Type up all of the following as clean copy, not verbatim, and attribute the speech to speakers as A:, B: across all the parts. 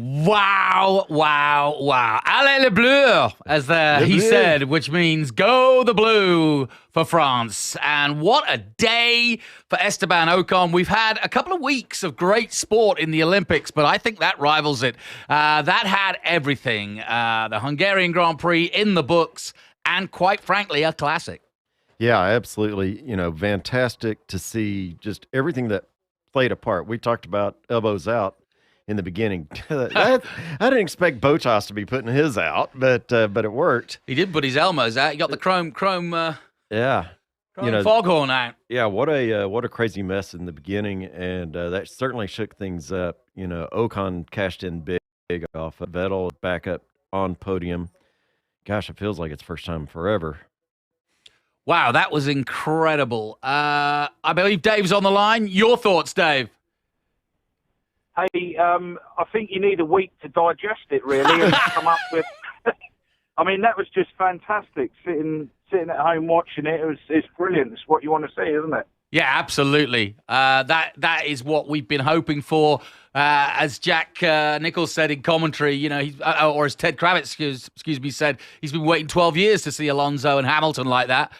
A: Wow, wow, wow. Allez le bleu, as he said, which means go the blue for France. And what a day for Esteban Ocon. We've had a couple of weeks of great sport in the Olympics, but I think that rivals it. That had everything. The Hungarian Grand Prix in the books, and quite frankly, a classic.
B: Yeah, absolutely. Fantastic to see just everything that played a part. We talked about elbows out in the beginning. I didn't expect Bottas to be putting his out, but it worked.
A: He did put his Elmos out. He got the chrome foghorn out.
B: Yeah, what a crazy mess in the beginning, and that certainly shook things up. Ocon cashed in big off of Vettel, back up on podium. Gosh, it feels like it's first time forever.
A: Wow, that was incredible. I believe Dave's on the line. Your thoughts, Dave?
C: Hey, I think you need a week to digest it, really, and come up with. I mean, that was just fantastic. Sitting at home watching it, it's brilliant. It's what you want to see, isn't it?
A: Yeah, absolutely. That is what we've been hoping for. As Jack Nichols said in commentary, or as Ted Kravitz, excuse me, said, he's been waiting 12 years to see Alonso and Hamilton like that.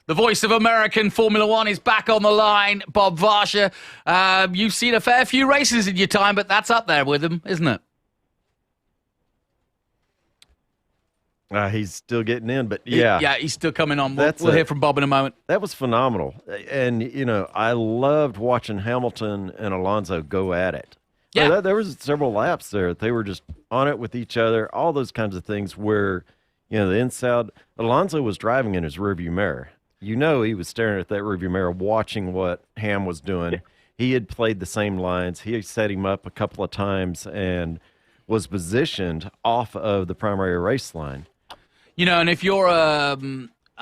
A: The voice of American Formula One is back on the line. Bob Varsha, you've seen a fair few races in your time, but that's up there with him, isn't it?
B: He's still getting in, but yeah.
A: Yeah, he's still coming on. We'll hear from Bob in a moment.
B: That was phenomenal. And, I loved watching Hamilton and Alonso go at it.
A: Yeah.
B: There was several laps there. They were just on it with each other, all those kinds of things where, the inside, Alonso was driving in his rearview mirror. He was staring at that rearview mirror, watching what Ham was doing. He had played the same lines. He set him up a couple of times and was positioned off of the primary race line.
A: And if you're a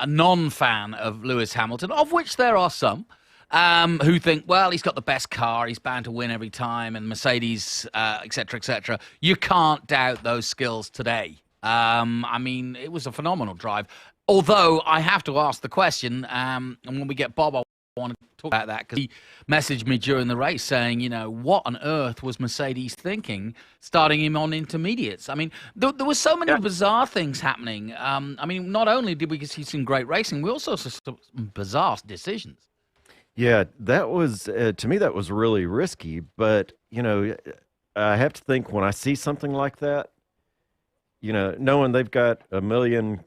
A: non-fan of Lewis Hamilton, of which there are some, who think, well, he's got the best car, he's bound to win every time, and Mercedes, et cetera, you can't doubt those skills today. It was a phenomenal drive. Although I have to ask the question, and when we get Bob, I want to talk about that, because he messaged me during the race saying, what on earth was Mercedes thinking starting him on intermediates? There were so many bizarre things happening. Not only did we see some great racing, we also saw some bizarre decisions.
B: Yeah, that was, to me, that was really risky. But, I have to think when I see something like that, knowing they've got 1 million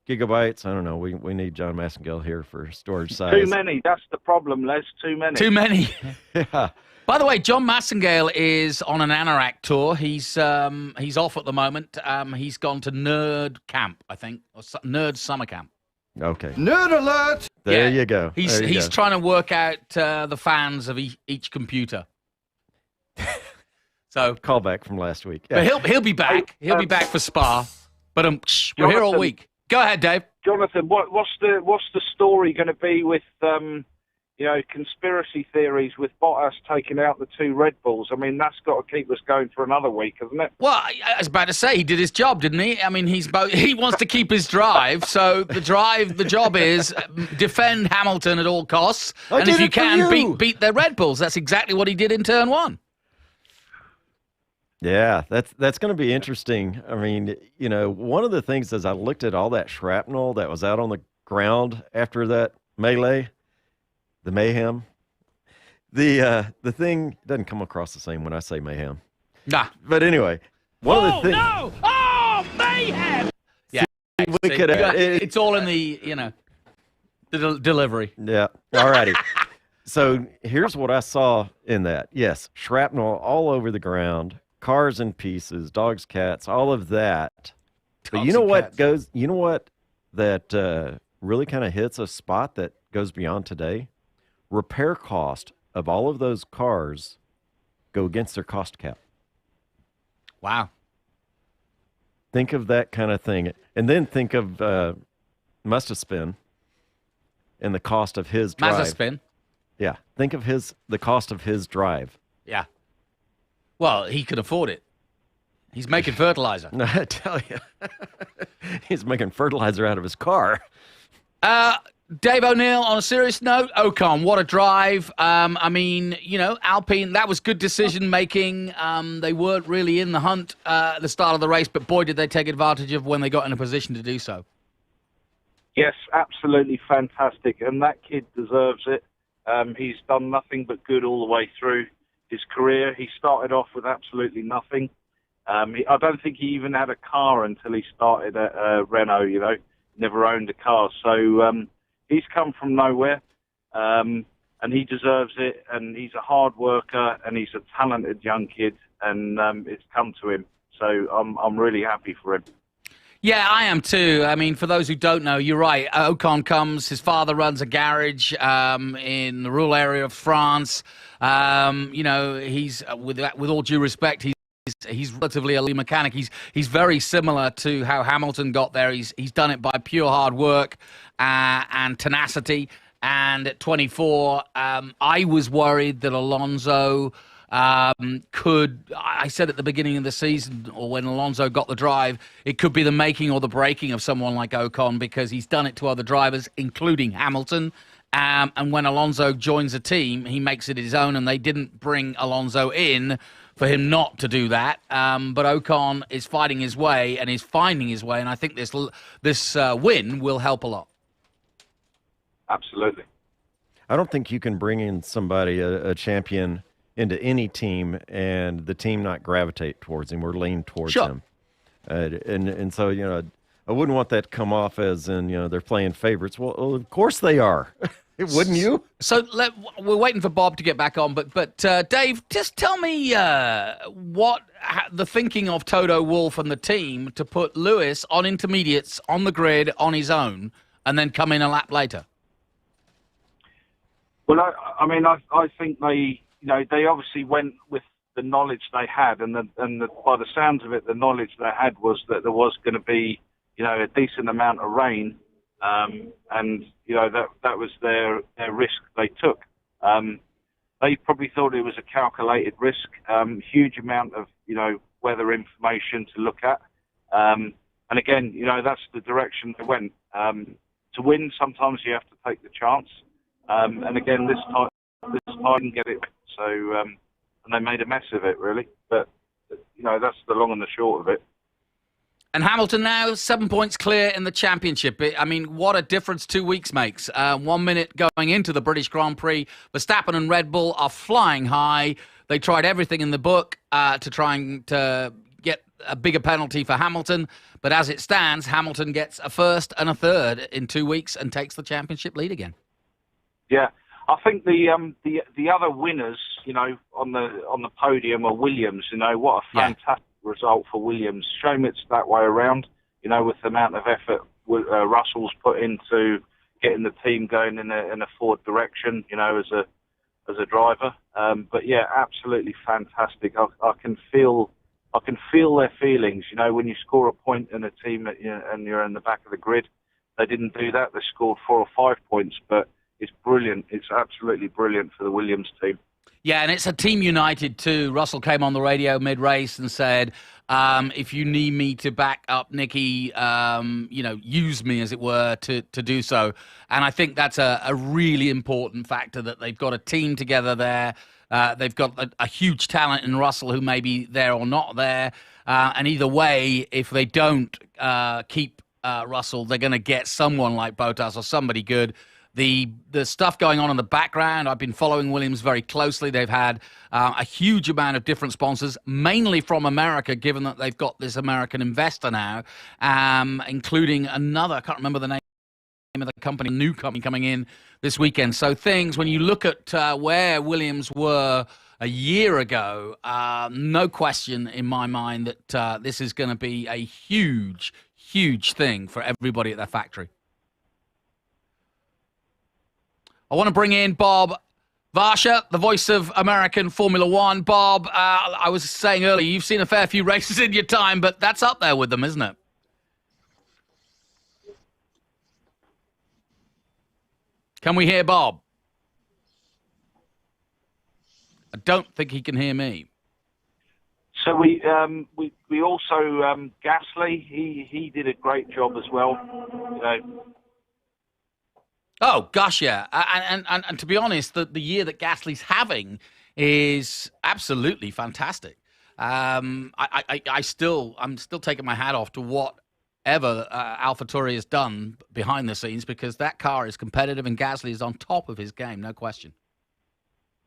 B: gigabytes. I don't know. We need John Massengale here for storage size.
C: Too many. That's the problem, Les. Too many.
A: Too many.
B: Yeah.
A: By the way, John Massengale is on an anorak tour. He's off at the moment. He's gone to Nerd Camp, I think, or Nerd Summer Camp.
B: Okay.
D: Nerd alert!
B: There you go.
A: He's trying to work out the fans of each computer. So
B: call back from last week. Yeah.
A: But he'll be back. He'll be back for Spa. But we're here all week. Go ahead, Dave.
C: Jonathan, what's the story going to be with conspiracy theories with Bottas taking out the 2 Red Bulls? That's got to keep us going for another week, hasn't it?
A: Well, I was about to say he did his job, didn't he? He wants to keep his drive, so the job is defend Hamilton at all costs, and if you can beat the Red Bulls. That's exactly what he did in turn 1.
B: Yeah, that's going to be interesting. One of the things is I looked at all that shrapnel that was out on the ground after that melee, the mayhem. The thing doesn't come across the same when I say mayhem.
A: Nah.
B: But anyway, one of the things.
A: No! Oh, mayhem! Yeah, it's all in the the delivery.
B: Yeah. All righty. So here's what I saw in that. Yes, shrapnel all over the ground. Cars in pieces, dogs, cats, all of that. But you know what that really kind of hits a spot that goes beyond today? Repair cost of all of those cars go against their cost cap.
A: Wow.
B: Think of that kind of thing. And then think of Mustaspin and the cost of his drive.
A: Mazepin.
B: Yeah. Think of the cost of his drive.
A: Yeah. Well, he could afford it. He's making fertilizer.
B: No, I tell you. He's making fertilizer out of his car.
A: Dave O'Neill, on a serious note, Ocon, what a drive. I mean, Alpine, that was good decision making. They weren't really in the hunt at the start of the race, but boy, did they take advantage of when they got in a position to do so.
C: Yes, absolutely fantastic. And that kid deserves it. He's done nothing but good all the way through his career. He started off with absolutely nothing. I don't think he even had a car until he started at Renault, never owned a car. So he's come from nowhere, and he deserves it, and he's a hard worker, and he's a talented young kid, and it's come to him. So I'm really happy for him.
A: Yeah, I am too. I mean, for those who don't know, you're right. Ocon comes. His father runs a garage in the rural area of France. He's with all due respect, he's relatively a lean mechanic. He's very similar to how Hamilton got there. He's done it by pure hard work and tenacity. And at 24, I was worried that Alonso I said at the beginning of the season, or when Alonso got the drive, it could be the making or the breaking of someone like Ocon, because he's done it to other drivers, including Hamilton. And when Alonso joins a team, he makes it his own, and they didn't bring Alonso in for him not to do that. But Ocon is fighting his way and is finding his way, and I think this win will help a lot.
C: Absolutely.
B: I don't think you can bring in somebody, a champion, into any team and the team not gravitate towards him or lean towards him. And so, I wouldn't want that to come off as in, they're playing favorites. Well, of course they are. Wouldn't you?
A: So we're waiting for Bob to get back on, but Dave, just tell me what the thinking of Toto Wolff and the team to put Lewis on intermediates on the grid on his own and then come in a lap later.
C: Well, I think they obviously went with the knowledge they had, and by the sounds of it, the knowledge they had was that there was going to be, a decent amount of rain, and that was their risk they took. They probably thought it was a calculated risk, huge amount of weather information to look at, and again, that's the direction they went. To win, sometimes you have to take the chance, and again, this time didn't get it. So, and they made a mess of it, really. But, that's the long and the short of it.
A: And Hamilton now 7 points clear in the championship. I mean, what a difference 2 weeks makes. 1 minute going into the British Grand Prix. Verstappen and Red Bull are flying high. They tried everything in the book to try and get a bigger penalty for Hamilton. But as it stands, Hamilton gets a first and a third in 2 weeks and takes the championship lead again.
C: Yeah. I think the other winners, on the podium are Williams. What a fantastic result for Williams. Shame it's that way around. With the amount of effort Russell's put into getting the team going in a forward direction. As a driver. But yeah, absolutely fantastic. I can feel their feelings. When you score a point in a team and you're in the back of the grid, they didn't do that. They scored 4 or 5 points, but. It's brilliant. It's absolutely brilliant for the Williams team.
A: Yeah, and it's a team united too. Russell came on the radio mid-race and said, if you need me to back up Nicky, use me, as it were, to do so. And I think that's a really important factor, that they've got a team together there. They've got a huge talent in Russell who may be there or not there. And either way, if they don't keep Russell, they're going to get someone like Bottas or somebody good. The stuff going on in the background, I've been following Williams very closely. They've had a huge amount of different sponsors, mainly from America, given that they've got this American investor now, including another, I can't remember the name of the company, a new company coming in this weekend. So when you look at where Williams were a year ago, no question in my mind that this is going to be a huge, huge thing for everybody at their factory. I want to bring in Bob Varsha, the voice of American Formula One. Bob, I was saying earlier, you've seen a fair few races in your time, but that's up there with them, isn't it? Can we hear Bob? I don't think he can hear me.
C: So we also Gasly. He did a great job as well.
A: Oh gosh, yeah, and to be honest, the year that Gasly's having is absolutely fantastic. I'm still taking my hat off to whatever AlphaTauri has done behind the scenes, because that car is competitive and Gasly is on top of his game, no question.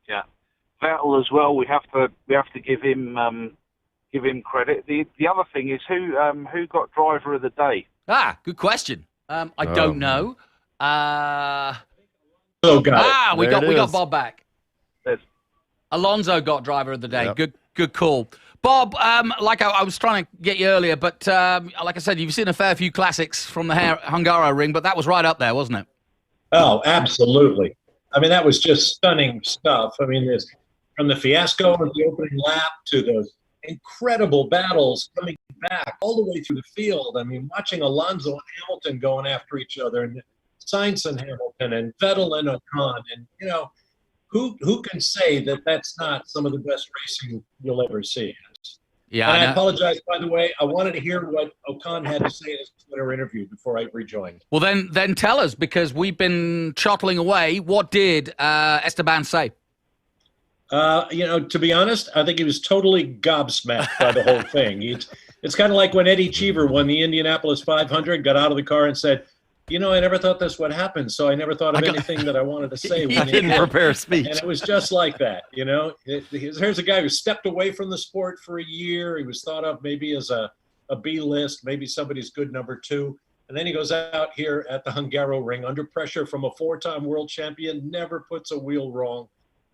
C: Yeah, Vettel as well. We have to give him credit. The other thing is who got driver of the day.
A: Good question. I don't know.
D: Oh, got it.
A: We
B: There it
A: got
B: is.
A: Bob back.
C: There's
A: Alonso got driver of the day.
B: Yep.
A: Good call. Bob, like I was trying to get you earlier, but like I said, you've seen a fair few classics from the Hungaro ring, but that was right up there, wasn't it?
D: Oh, absolutely. I mean, that was just stunning stuff. I mean, from the fiasco of the opening lap to those incredible battles coming back all the way through the field. I mean, watching Alonso and Hamilton going after each other, and Sainz and Hamilton, and Vettel and Ocon, and who can say that that's not some of the best racing you'll ever see?
A: Yeah,
D: And I
A: know.
D: apologize, by the way. I wanted to hear what Ocon had to say in his Twitter interview before I rejoined.
A: Well, then tell us, because we've been chottling away. What did Esteban say?
D: To be honest, I think he was totally gobsmacked by the whole thing. It's kind of like when Eddie Cheever won the Indianapolis 500, got out of the car and said, I never thought this would happen, so I never thought of anything that I wanted to say.
B: He didn't prepare a speech.
D: And it was just like that, Here's a guy who stepped away from the sport for a year. He was thought of maybe as a B-list, maybe somebody's good number two. And then he goes out here at the Hungaro ring under pressure from a four-time world champion, never puts a wheel wrong.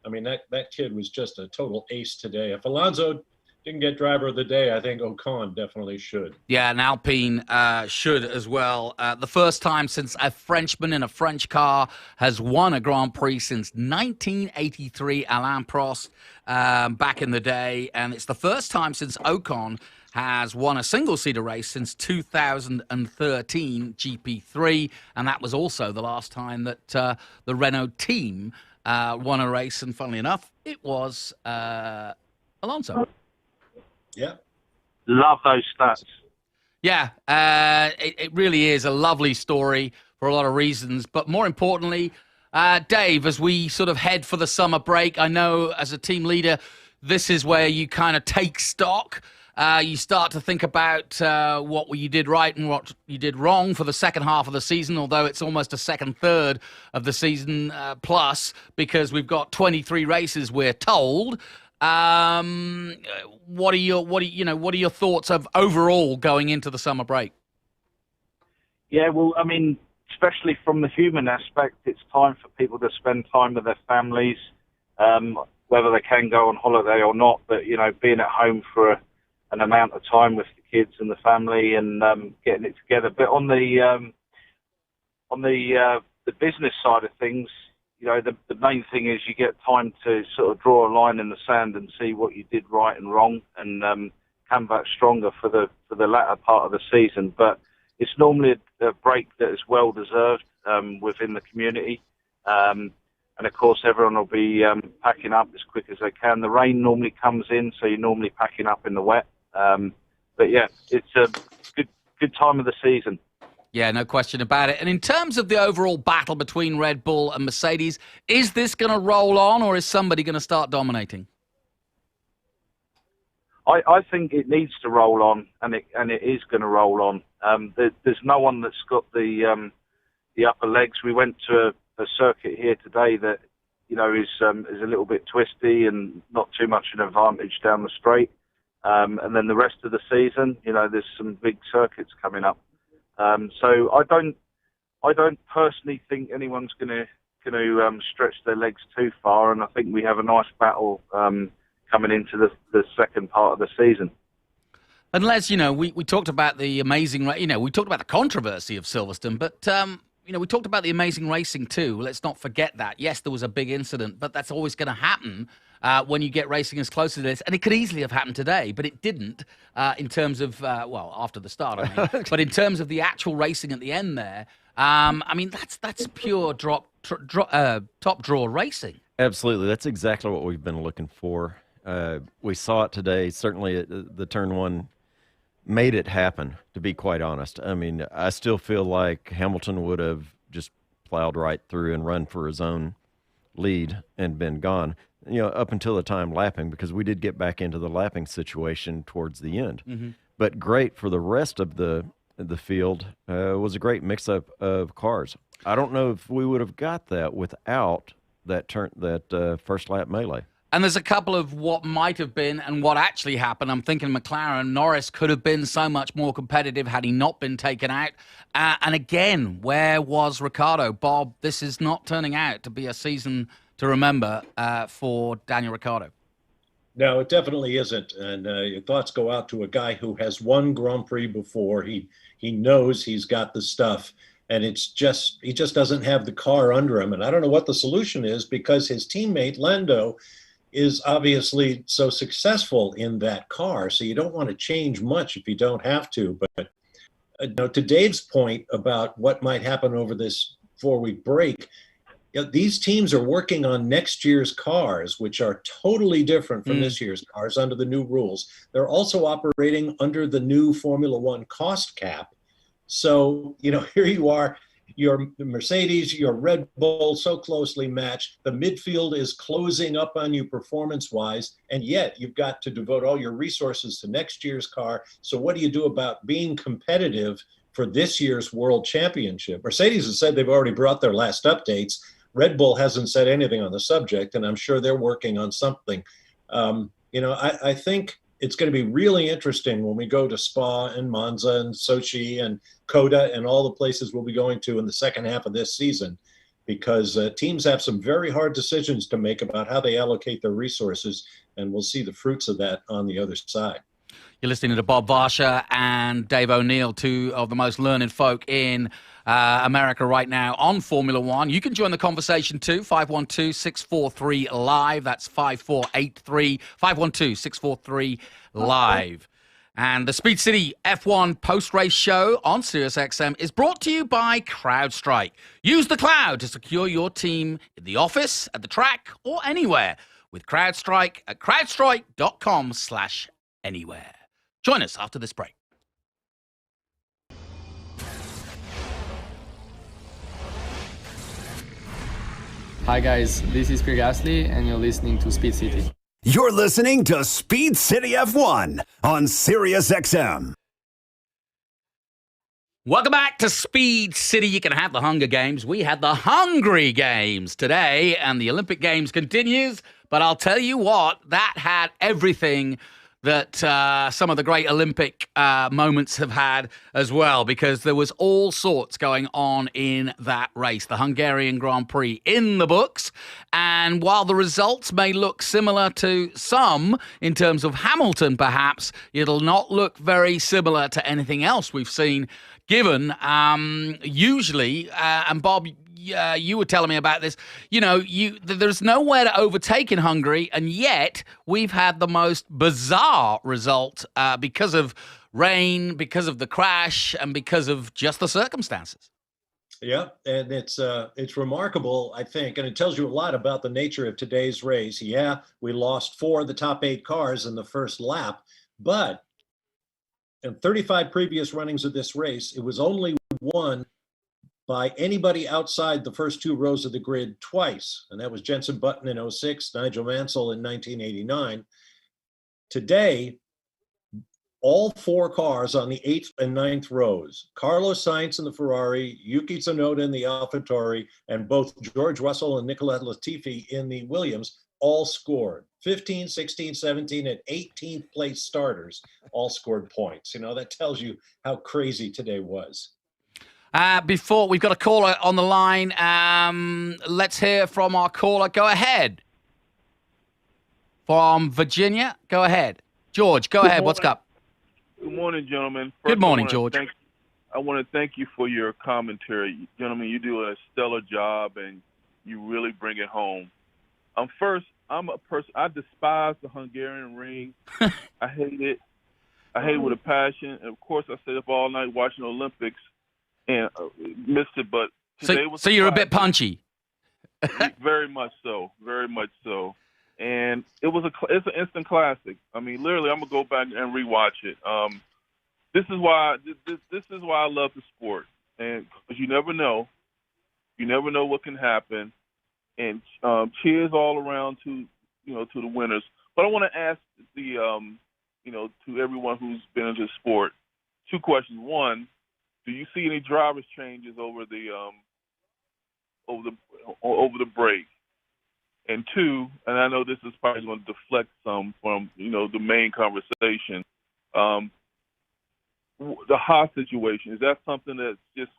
D: I mean, that kid was just a total ace today. If Alonso didn't get driver of the day, I think Ocon definitely should.
A: Yeah, and Alpine should as well. The first time since a Frenchman in a French car has won a Grand Prix since 1983, Alain Prost, back in the day. And it's the first time since Ocon has won a single-seater race since 2013 GP3. And that was also the last time that the Renault team won a race. And funnily enough, it was Alonso.
D: Yeah.
C: love those stats.
A: Yeah, it really is a lovely story for a lot of reasons. But more importantly, Dave, as we sort of head for the summer break, I know as a team leader, this is where you kind of take stock. You start to think about what you did right and what you did wrong for the second half of the season, although it's almost a second third of the season plus, because we've got 23 races, we're told. What are your thoughts of overall going into the summer break?
C: Yeah, well, I mean, especially from the human aspect, it's time for people to spend time with their families, whether they can go on holiday or not. But being at home for an amount of time with the kids and the family and getting it together. But on the business side of things, the main thing is you get time to sort of draw a line in the sand and see what you did right and wrong, and come back stronger for the latter part of the season. But it's normally a break that is well deserved within the community, and of course everyone will be packing up as quick as they can. The rain normally comes in, so you're normally packing up in the wet. But yeah, it's a good time of the season.
A: Yeah, no question about it. And in terms of the overall battle between Red Bull and Mercedes, is this going to roll on, or is somebody going to start dominating?
C: I think it needs to roll on, and it is going to roll on. There's no one that's got the upper legs. We went to a circuit here today that is a little bit twisty and not too much an advantage down the straight. And then the rest of the season, there's some big circuits coming up. So I don't personally think anyone's going to stretch their legs too far, and I think we have a nice battle coming into the second part of the season.
A: Unless, we talked about the amazing, we talked about the controversy of Silverstone, but, we talked about the amazing racing too. Let's not forget that. Yes, there was a big incident, but that's always going to happen when you get racing as close to this. And it could easily have happened today, but it didn't in terms of, after the start, I mean. But in terms of the actual racing at the end there, that's pure top draw racing.
B: Absolutely. That's exactly what we've been looking for. We saw it today. Certainly the turn one made it happen, to be quite honest. I mean, I still feel like Hamilton would have just plowed right through and run for his own lead and been gone. Up until the time lapping, because we did get back into the lapping situation towards the end.
A: Mm-hmm.
B: But great for the rest of the field. Was a great mix-up of cars. I don't know if we would have got that without that first lap melee.
A: And there's a couple of what might have been and what actually happened. I'm thinking McLaren. Norris could have been so much more competitive had he not been taken out. And again, where was Ricciardo? Bob, this is not turning out to be a season to remember for Daniel Ricciardo.
D: No, it definitely isn't. And your thoughts go out to a guy who has won Grand Prix before. He knows he's got the stuff. And he just doesn't have the car under him. And I don't know what the solution is, because his teammate, Lando, is obviously so successful in that car. So you don't want to change much if you don't have to. But to Dave's point about what might happen over this 4-week break, these teams are working on next year's cars, which are totally different from this year's cars under the new rules. They're also operating under the new Formula One cost cap. So, here you are, your Mercedes, your Red Bull, so closely matched. The midfield is closing up on you performance-wise, and yet you've got to devote all your resources to next year's car. So what do you do about being competitive for this year's World Championship? Mercedes has said they've already brought their last updates. Red Bull hasn't said anything on the subject, and I'm sure they're working on something. I think it's going to be really interesting when we go to Spa and Monza and Sochi and Coda and all the places we'll be going to in the second half of this season, because teams have some very hard decisions to make about how they allocate their resources, and we'll see the fruits of that on the other side.
A: You're listening to Bob Varsha and Dave O'Neill, two of the most learned folk in America right now on Formula One. You can join the conversation too, 512-643-LIVE. That's 5483, 512-643-LIVE. And the Speed City F1 post-race show on SiriusXM is brought to you by CrowdStrike. Use the cloud to secure your team in the office, at the track, or anywhere with CrowdStrike at crowdstrike.com/anywhere. Join us after this break.
E: Hi guys, this is Pierre Gasly and you're listening to Speed City.
F: You're listening to Speed City F1 on SiriusXM.
A: Welcome back to Speed City. You can have the Hunger Games. We had the Hungry Games today, and the Olympic Games continues. But I'll tell you what, that had everything that some of the great Olympic moments have had as well, because there was all sorts going on in that race. The Hungarian Grand Prix in the books, and while the results may look similar to some in terms of Hamilton perhaps, it'll not look very similar to anything else we've seen, given usually, and Bob, you were telling me about this, there's nowhere to overtake in Hungary, and yet we've had the most bizarre result because of rain, because of the crash, and because of just the circumstances.
D: Yeah, and it's remarkable, I think, and it tells you a lot about the nature of today's race. Yeah, we lost 4 of the top 8 cars in the first lap, but in 35 previous runnings of this race, it was only won by anybody outside the first 2 rows of the grid twice, and that was Jenson Button in 06, Nigel Mansell in 1989. Today, all 4 cars on the 8th and 9th rows, Carlos Sainz in the Ferrari, Yuki Tsunoda in the AlphaTauri, and both George Russell and Nicolas Latifi in the Williams, all scored. 15, 16, 17, and 18th place starters all scored points. That tells you how crazy today was.
A: Before we've got a caller on the line, let's hear from our caller. Go ahead. From Virginia, go ahead. George, go ahead. What's up?
G: Good morning, gentlemen.
A: Good morning, George.
G: I want to thank you for your commentary. Gentlemen, you do a stellar job, and you really bring it home. I'm a person, I despise the Hungarian ring. I hate it. I hate it with a passion. And of course, I stayed up all night watching the Olympics and missed it, but today was
A: so you're a bit punchy.
G: Very much so, very much so. And it's an instant classic. I mean, literally, I'm gonna go back and rewatch it. This is why I love the sport, and because you never know You never know what can happen. And cheers all around to the winners. But I want to ask to everyone who's been into sport, two questions. One, do you see any drivers changes over the break? And two, and I know this is probably going to deflect some from the main conversation. The Haas situation, is that something that's just,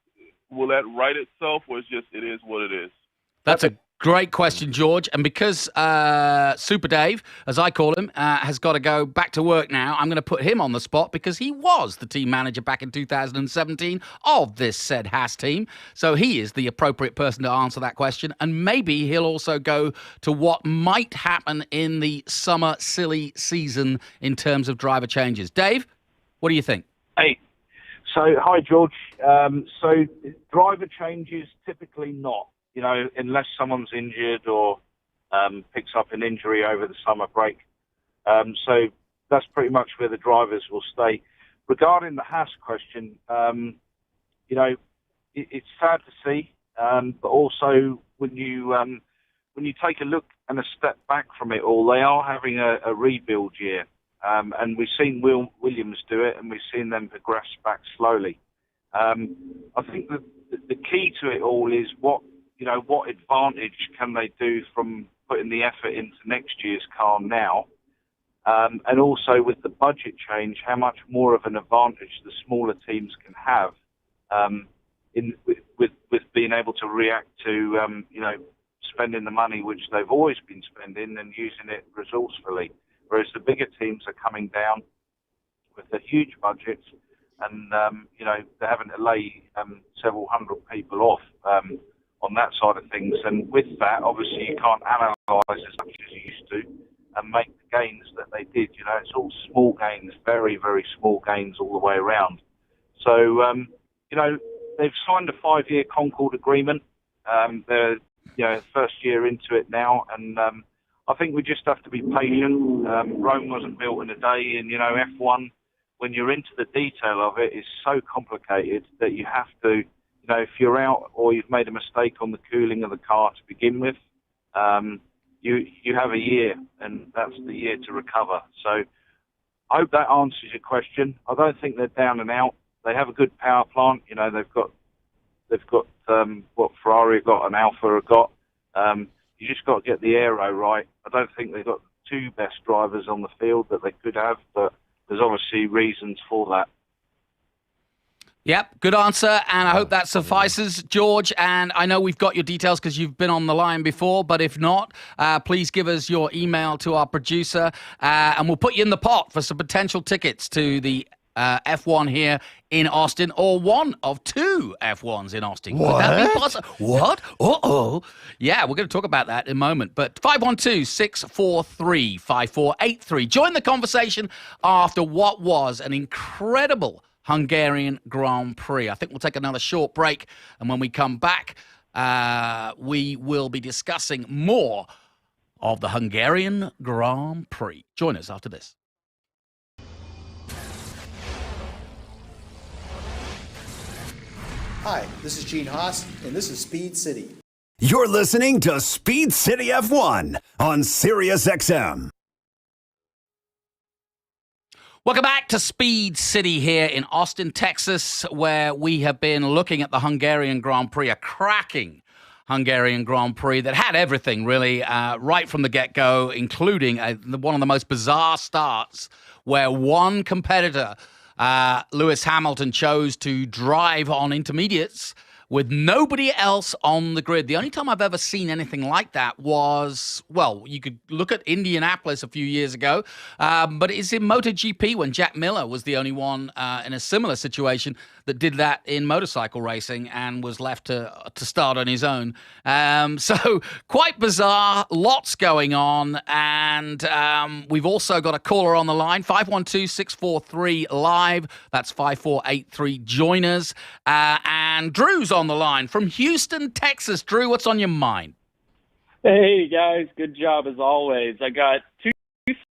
G: will that right itself, or it is what it is?
A: That's a great question, George. And because Super Dave, as I call him, has got to go back to work now, I'm going to put him on the spot because he was the team manager back in 2017 of this said Haas team. So he is the appropriate person to answer that question. And maybe he'll also go to what might happen in the summer silly season in terms of driver changes. Dave, what do you think?
C: Hey. So, hi, George. So driver changes, typically not. Unless someone's injured or picks up an injury over the summer break. So that's pretty much where the drivers will stay. Regarding the Haas question, it's sad to see, but also when you take a look and a step back from it all, they are having a rebuild year, and we've seen Williams do it, and we've seen them progress back slowly. I think that the key to it all is what advantage can they do from putting the effort into next year's car now? And also with the budget change, how much more of an advantage the smaller teams can have with being able to react to, spending the money which they've always been spending and using it resourcefully. Whereas the bigger teams are coming down with the huge budgets and, they're having to lay several hundred people off on that side of things. And with that, obviously, you can't analyse as much as you used to and make the gains that they did. It's all small gains, very, very small gains all the way around. So, they've signed a 5-year Concord agreement. They're, first year into it now. And I think we just have to be patient. Rome wasn't built in a day. And, F1, when you're into the detail of it, is so complicated that you have to, if you're out or you've made a mistake on the cooling of the car to begin with, you have a year, and that's the year to recover. So I hope that answers your question. I don't think they're down and out. They have a good power plant. They've got what Ferrari have got and Alfa have got. You just got to get the aero right. I don't think they've got the two best drivers on the field that they could have, but there's obviously reasons for that.
A: Yep, good answer, and I hope that suffices, George. And I know we've got your details because you've been on the line before, but if not, please give us your email to our producer, and we'll put you in the pot for some potential tickets to the F1 here in Austin, or one of two F1s in Austin.
B: What?
A: Would that be possible? What? Uh-oh. Yeah, we're going to talk about that in a moment. But 512-643-5483. Join the conversation after what was an incredible Hungarian Grand Prix. I think we'll take another short break, and when we come back, we will be discussing more of the Hungarian Grand Prix. Join us after this.
H: Hi, this is Gene Haas, and this is Speed City.
F: You're listening to Speed City F1 on Sirius XM.
A: Welcome back to Speed City here in Austin, Texas, where we have been looking at the Hungarian Grand Prix, a cracking Hungarian Grand Prix that had everything, really, right from the get-go, including one of the most bizarre starts where one competitor, Lewis Hamilton, chose to drive on intermediates with nobody else on the grid. The only time I've ever seen anything like that was, well, you could look at Indianapolis a few years ago, but it's in MotoGP when Jack Miller was the only one in a similar situation that did that in motorcycle racing and was left to start on his own. So quite bizarre, lots going on, and we've also got a caller on the line, 512-643-LIVE. That's 5483. Join us. And Drew's on the line from Houston, Texas. Drew, what's on your mind?
I: Hey, guys. Good job, as always. I got two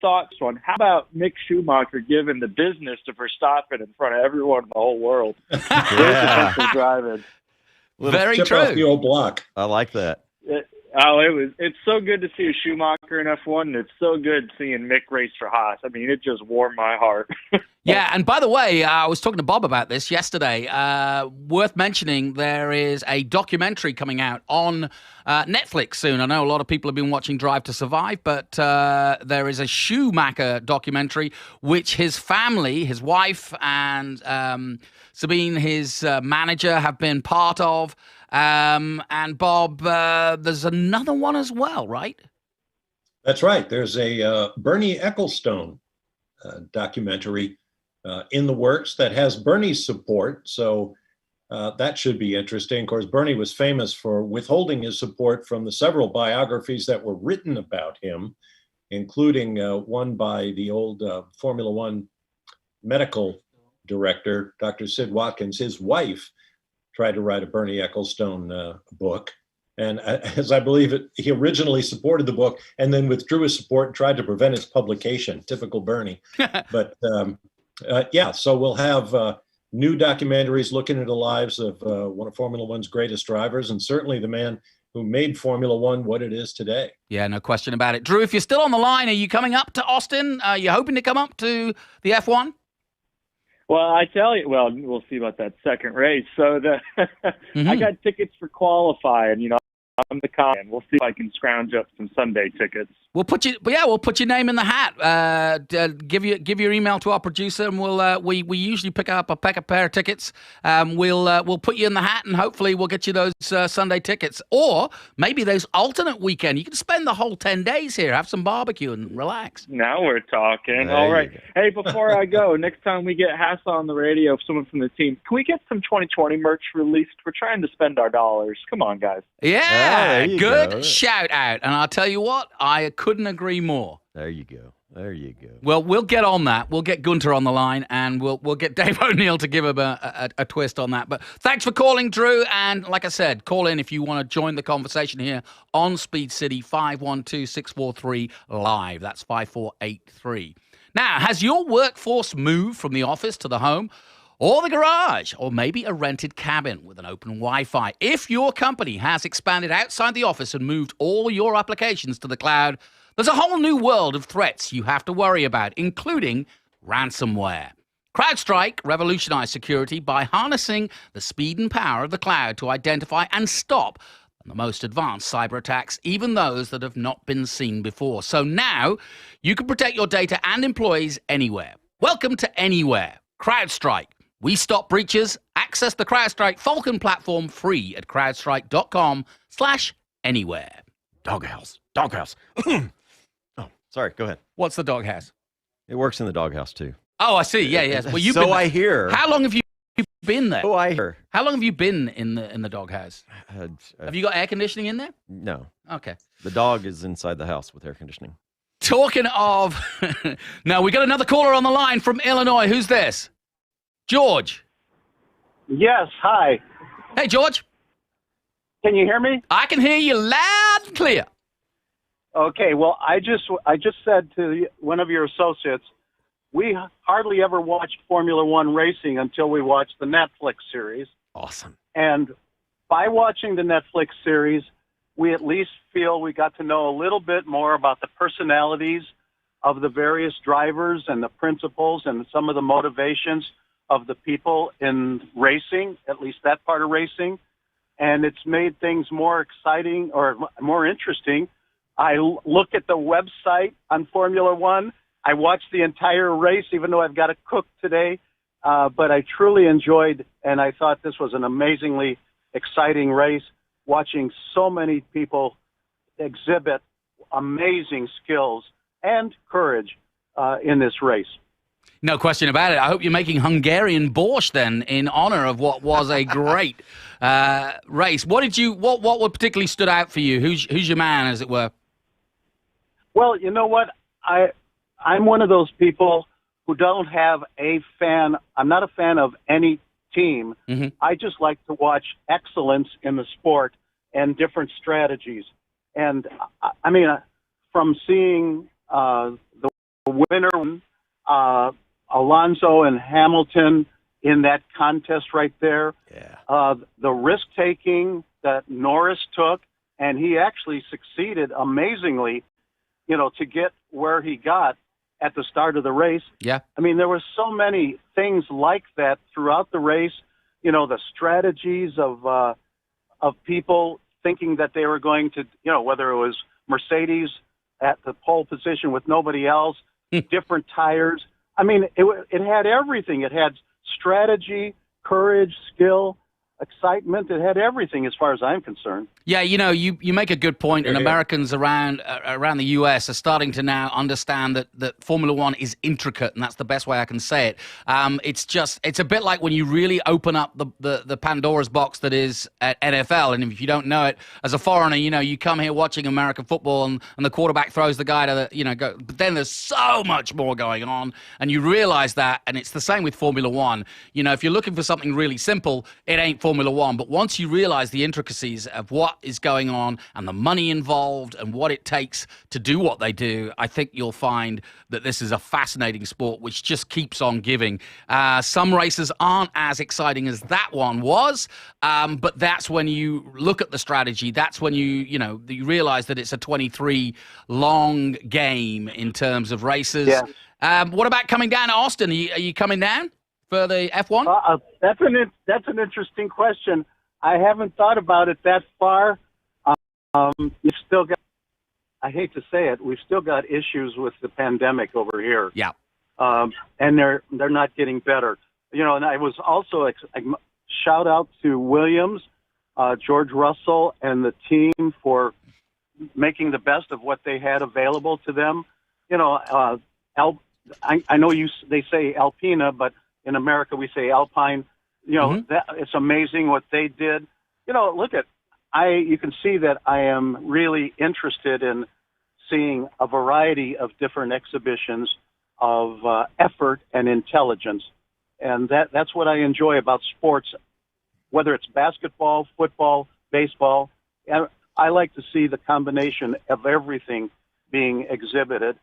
I: thoughts on how about Mick Schumacher giving the business to Verstappen in front of everyone in the whole world?
B: Yeah.
I: Driving.
A: Very
D: chip
A: true.
D: off the old block.
B: I like that.
I: It's so good to see a Schumacher in F1, and it's so good seeing Mick race for Haas. I mean, it just warmed my heart.
A: Yeah, and by the way, I was talking to Bob about this yesterday. Worth mentioning, there is a documentary coming out on Netflix soon. I know a lot of people have been watching Drive to Survive, but there is a Schumacher documentary which his family, his wife, and Sabine, his manager, have been part of. And Bob, there's another one as well, right?
D: That's right. There's a Bernie Ecclestone documentary in the works that has Bernie's support. So that should be interesting. Of course, Bernie was famous for withholding his support from the several biographies that were written about him, including one by the old Formula One medical director, Dr. Sid Watkins. His wife tried to write a Bernie Ecclestone book. And as I believe it, he originally supported the book and then withdrew his support and tried to prevent its publication. Typical Bernie. But yeah, so we'll have new documentaries looking at the lives of one of Formula One's greatest drivers, and certainly the man who made Formula One what it is today.
A: Yeah, no question about it. Drew, if you're still on the line, are you coming up to Austin? Are you hoping to come up to the F1?
I: Well, I tell you, well, we'll see about that second race. So I got tickets for qualifying. You know, I'm the comment. We'll see if I can scrounge up some Sunday tickets. We'll put your name in the hat. Give your email to our producer, and we usually pick up a pair of tickets. We'll put you in the hat, and hopefully we'll get you those Sunday tickets, or maybe those alternate weekend. You can spend the whole 10 days here, have some barbecue, and relax.
J: Now we're talking.
B: There
J: All right.
B: you go.
J: Hey, before I go, next time we get Haas on the radio, someone from the team, can we get some 2020 merch released? We're trying to spend our dollars. Come on, guys.
A: Yeah,
B: there you
A: good
B: go.
A: shout out. And I'll tell you what, I couldn't agree more.
B: There you go. There you go.
A: Well, we'll get on that. We'll get Gunter on the line, and we'll get Dave O'Neill to give him a twist on that. But thanks for calling, Drew. And like I said, call in if you want to join the conversation here on Speed City, 512-643-LIVE. That's 5483. Now, has your workforce moved from the office to the home, or the garage, or maybe a rented cabin with an open Wi-Fi? If your company has expanded outside the office and moved all your applications to the cloud, there's a whole new world of threats you have to worry about, including ransomware. CrowdStrike revolutionized security by harnessing the speed and power of the cloud to identify and stop the most advanced cyber attacks, even those that have not been seen before. So now you can protect your data and employees anywhere. Welcome to Anywhere. CrowdStrike. We stop breaches. Access the CrowdStrike Falcon platform free at crowdstrike.com/anywhere.
B: Doghouse. Oh, sorry. Go ahead.
A: What's the doghouse?
B: It works in the doghouse too.
A: Oh, I see. Yeah, yeah. Well, you've
B: So
A: been
B: I hear.
A: How long have you been there?
B: Oh, I hear.
A: How long have you been in the doghouse? Have you got air conditioning in there?
B: No.
A: Okay.
B: The dog is inside the house with air conditioning.
A: Talking of, now we got another caller on the line from Illinois. Who's this? George.
C: Yes, hi.
A: Hey, George.
C: Can you hear me?
A: I can hear you loud and clear.
C: Okay, well, I just said to one of your associates, we hardly ever watched Formula One racing until we watched the Netflix series.
B: Awesome.
C: And by watching the Netflix series, we at least feel we got to know a little bit more about the personalities of the various drivers and the principles and some of the motivations of the people in racing, at least that part of racing. And it's made things more exciting or more interesting. I look at the website on Formula One. I watched the entire race, even though I've got to cook today. But I truly enjoyed, and I thought this was an amazingly exciting race, watching so many people exhibit amazing skills and courage in this race.
A: No question about it. I hope you're making Hungarian borscht then in honor of what was a great race. What particularly stood out for you? Who's your man, as it were?
C: Well, you know what? I'm one of those people who don't have a fan. I'm not a fan of any team.
A: Mm-hmm.
C: I just like to watch excellence in the sport and different strategies. And I mean, from seeing the winner, Alonso and Hamilton,
K: in that contest right there.
B: Yeah.
K: The risk taking that Norris took, and he actually succeeded amazingly, to get where he got at the start of the race.
A: Yeah.
K: I mean, there were so many things like that throughout the race. The strategies of people thinking that they were going to, whether it was Mercedes at the pole position with nobody else, different tires. I mean, it had everything. It had strategy, courage, skill, excitement. It had everything as far as I'm concerned.
A: Yeah, you make a good point, and Americans around the US are starting to now understand that Formula One is intricate, and that's the best way I can say it. It's a bit like when you really open up the Pandora's box that is at NFL, and if you don't know it, as a foreigner, you come here watching American football, and the quarterback throws the guy to go, but then there's so much more going on, and you realize that, and it's the same with Formula One. If you're looking for something really simple, it ain't Formula One, but once you realize the intricacies of what is going on and the money involved and what it takes to do what they do, I think you'll find that this is a fascinating sport which just keeps on giving. Some races aren't as exciting as that one was, but that's when you look at the strategy. That's when you realize that it's a 23 long game in terms of races.
K: Yeah.
A: What about coming down to Austin? Are you coming down for the F1?
K: That's an interesting question. I haven't thought about it that far. You've still got, I hate to say it, we've still got issues with the pandemic over here.
A: Yeah.
K: And they're not getting better. And I was also a shout out to Williams, George Russell, and the team for making the best of what they had available to them. I know they say Alpina, but in America we say Alpine. That it's amazing what they did. You can see that I am really interested in seeing a variety of different exhibitions of effort and intelligence. And that's what I enjoy about sports, whether it's basketball, football, baseball. And I like to see the combination of everything being exhibited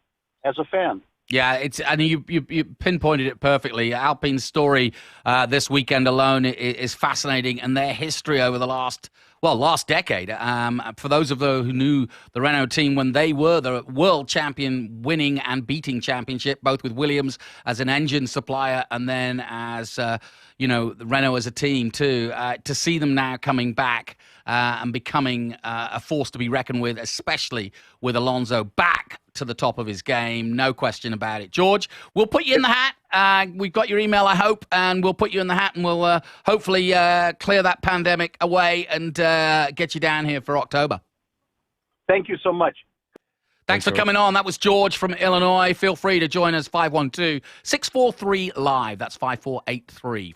K: as a fan.
A: Yeah, and you pinpointed it perfectly. Alpine's story this weekend alone is fascinating, and their history over the last decade. For those of you who knew the Renault team when they were the world champion, winning and beating championship, both with Williams as an engine supplier and then as Renault as a team too. To see them now coming back and becoming a force to be reckoned with, especially with Alonso back to the top of his game, no question about it. George, we'll put you in the hat. We've got your email, I hope, and we'll put you in the hat, and we'll hopefully clear that pandemic away and get you down here for October.
K: Thank you so much.
A: Thanks for coming on. That was George from Illinois. Feel free to join us, 512-643-LIVE. That's 5483.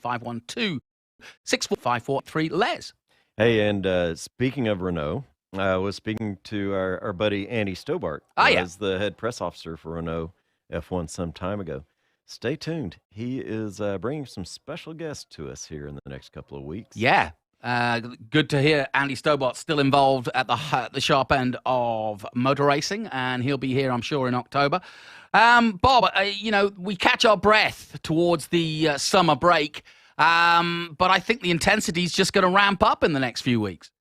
A: 512-64543-LES.
B: Hey, and speaking of Renault, I was speaking to our buddy Andy Stobart, who was the head press officer for Renault F1 some time ago. Stay tuned. He is bringing some special guests to us here in the next couple of weeks.
A: Yeah. Good to hear Andy Stobart still involved at the sharp end of motor racing, and he'll be here, I'm sure, in October. Bob, we catch our breath towards the summer break, but I think the intensity is just going to ramp up in the next few weeks.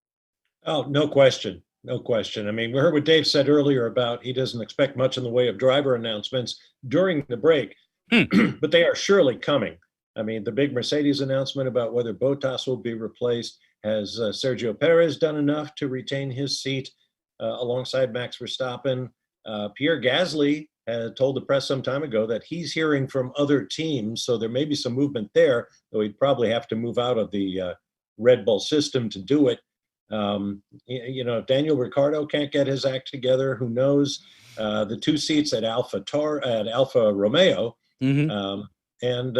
D: Oh, no question. No question. I mean, we heard what Dave said earlier about he doesn't expect much in the way of driver announcements during the break, but they are surely coming. I mean, the big Mercedes announcement about whether Bottas will be replaced. Has Sergio Perez done enough to retain his seat alongside Max Verstappen? Pierre Gasly had told the press some time ago that he's hearing from other teams, so there may be some movement there, though he'd probably have to move out of the Red Bull system to do it. If Daniel Ricciardo can't get his act together, who knows? The two seats at Alfa Romeo, and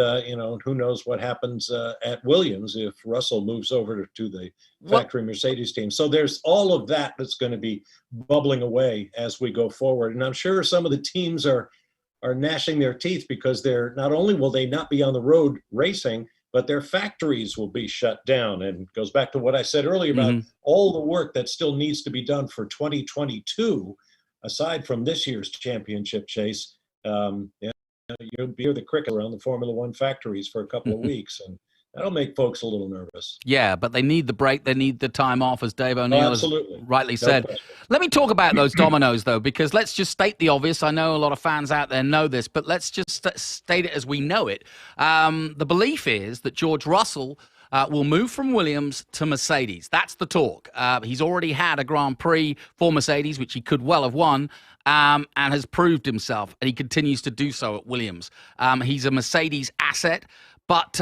D: who knows what happens at Williams if Russell moves over to the factory Mercedes team. So there's all of that that's going to be bubbling away as we go forward. And I'm sure some of the teams are gnashing their teeth because they're not only will they not be on the road racing, but their factories will be shut down. And it goes back to what I said earlier about all the work that still needs to be done for 2022, aside from this year's championship chase. you'll be the cricket around the Formula One factories for a couple of weeks, and that'll make folks a little nervous.
A: Yeah, but they need the break. They need the time off, as Dave O'Neill has rightly said. Let me talk about those dominoes, though, because let's just state the obvious. I know a lot of fans out there know this, but let's just state it as we know it. The belief is that George Russell will move from Williams to Mercedes. That's the talk. He's already had a Grand Prix for Mercedes, which he could well have won, and has proved himself, and he continues to do so at Williams. He's a Mercedes asset. But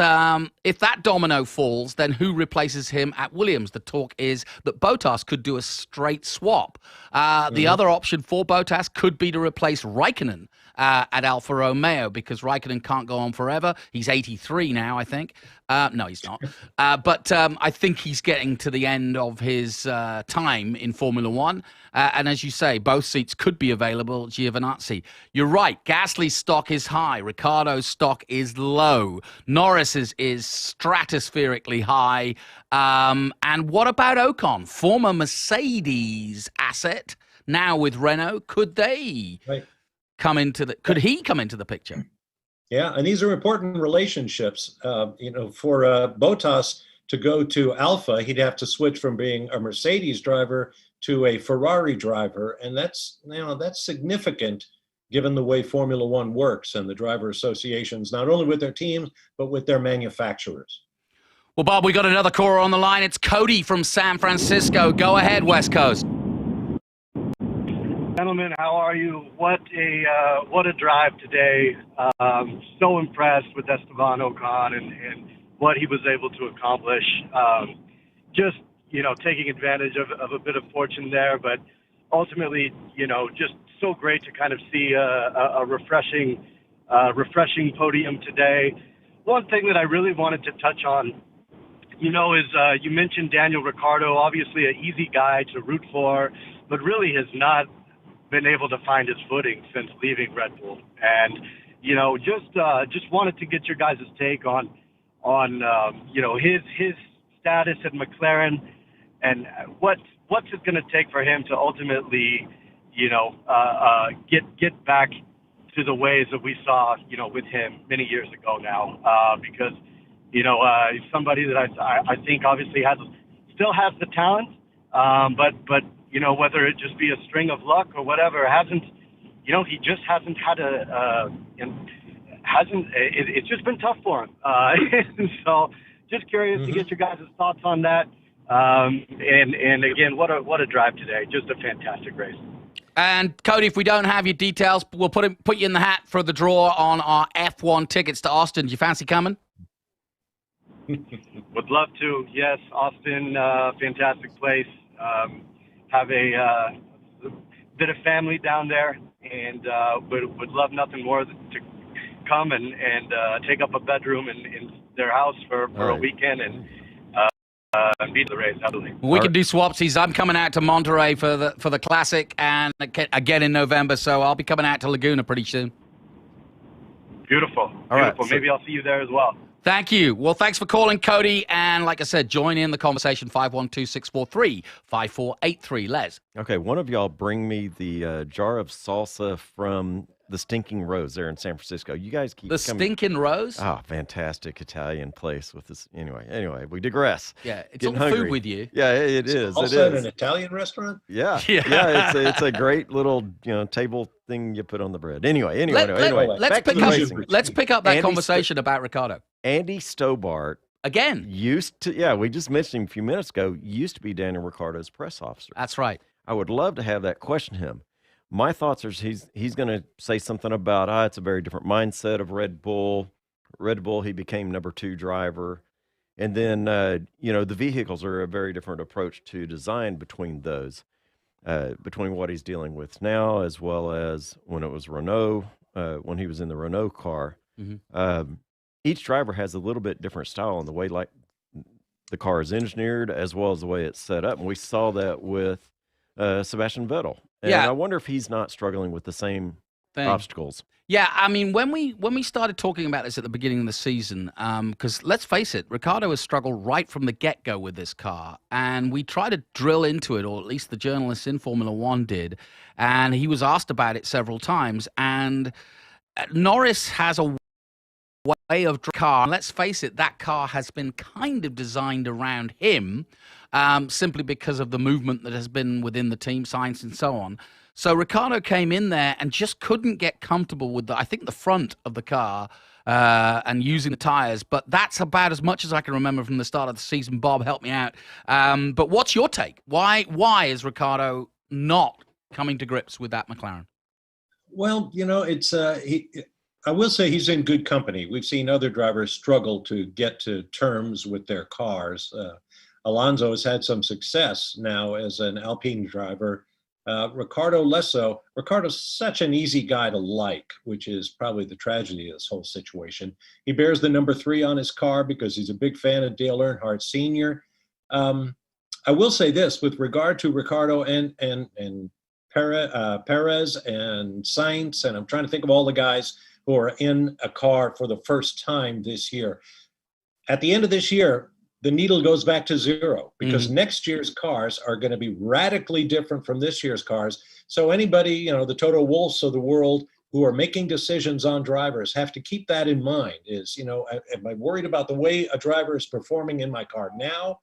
A: if that domino falls, then who replaces him at Williams? The talk is that Bottas could do a straight swap. The other option for Bottas could be to replace Raikkonen at Alfa Romeo, because Raikkonen can't go on forever. He's 83 now, I think. No, he's not. But I think he's getting to the end of his time in Formula One. And as you say, both seats could be available at Giovinazzi. You're right. Gasly's stock is high. Ricciardo's stock is low. Norris's is stratospherically high. And what about Ocon? Former Mercedes asset, now with Renault. Could they come into the? Could he come into the picture?
D: Yeah, and these are important relationships. For Bottas to go to Alfa, he'd have to switch from being a Mercedes driver to a Ferrari driver, and that's significant given the way Formula One works and the driver associations, not only with their teams but with their manufacturers.
A: Well, Bob, we got another caller on the line. It's Cody from San Francisco. Go ahead, West Coast.
L: Gentlemen, how are you? What a drive today. So impressed with Esteban Ocon and what he was able to accomplish. Taking advantage of a bit of fortune there, but ultimately, just so great to kind of see a refreshing podium today. One thing that I really wanted to touch on, is you mentioned Daniel Ricciardo, obviously an easy guy to root for, but really has not been able to find his footing since leaving Red Bull. And, just wanted to get your guys' take on his status at McLaren and what's it going to take for him to ultimately, get back to the ways that we saw, with him many years ago now, because, he's somebody that I think obviously still has the talent, but whether it just be a string of luck or whatever, he just hasn't had it's just been tough for him. And so just curious to get your guys' thoughts on that. And again, what a drive today. Just a fantastic race.
A: And Cody, if we don't have your details, we'll put you in the hat for the draw on our F1 tickets to Austin. Do you fancy coming?
L: Would love to. Yes, Austin, fantastic place. Have a bit of family down there, and would love nothing more than to come and take up a bedroom in their house for a weekend and beat the race. Absolutely.
A: We can do swapsies. I'm coming out to Monterey for the Classic and again in November, so I'll be coming out to Laguna pretty soon.
L: Beautiful.
B: All right, so
L: maybe I'll see you there as well.
A: Thank you. Well, thanks for calling, Cody. And like I said, join in the conversation, 512-643-5483. Les.
B: Okay, one of y'all bring me the jar of salsa from the Stinking Rose there in San Francisco. You guys keep
A: The
B: coming.
A: Stinking Rose?
B: Oh, fantastic Italian place with this. Anyway, we digress.
A: Yeah, it's
B: Getting
A: all
B: hungry.
A: food with you.
B: Yeah, it is.
D: Also at an Italian restaurant?
B: Yeah.
A: Yeah.
B: It's a great little table thing you put on the bread. Anyway.
A: Let's pick up that
B: Andy
A: conversation about Ricciardo.
B: Andy Stobart
A: again
B: used to. We just mentioned him a few minutes ago. Used to be Daniel Ricciardo's press officer.
A: That's right.
B: I would love to have that question him. My thoughts are he's going to say something about it's a very different mindset of Red Bull. Red Bull, he became number 2 driver. And then, the vehicles are a very different approach to design between those, between what he's dealing with now as well as when it was Renault, when he was in the Renault car.
A: Mm-hmm.
B: Each driver has a little bit different style in the way like the car is engineered as well as the way it's set up. And we saw that with Sebastian Vettel. And I wonder if he's not struggling with the same obstacles.
A: Yeah, I mean, when we started talking about this at the beginning of the season, because let's face it, Ricciardo has struggled right from the get-go with this car, and we tried to drill into it, or at least the journalists in Formula One did, and he was asked about it several times, and Norris has a way of car. And let's face it, that car has been kind of designed around him, simply because of the movement that has been within the team, science and so on. So Ricciardo came in there and just couldn't get comfortable with I think the front of the car and using the tires. But that's about as much as I can remember from the start of the season. Bob, help me out. But what's your take? Why is Ricciardo not coming to grips with that McLaren?
D: Well, it's I will say he's in good company. We've seen other drivers struggle to get to terms with their cars. Alonso has had some success now as an Alpine driver. Ricardo less so. Ricardo's such an easy guy to like, which is probably the tragedy of this whole situation. He bears the number 3 on his car because he's a big fan of Dale Earnhardt Sr. I will say this with regard to Ricardo and Perez and Sainz, and I'm trying to think of all the guys who are in a car for the first time this year. At the end of this year, the needle goes back to 0 because next year's cars are going to be radically different from this year's cars. So anybody, the Toto Wolffs of the world who are making decisions on drivers have to keep that in mind is, am I worried about the way a driver is performing in my car now?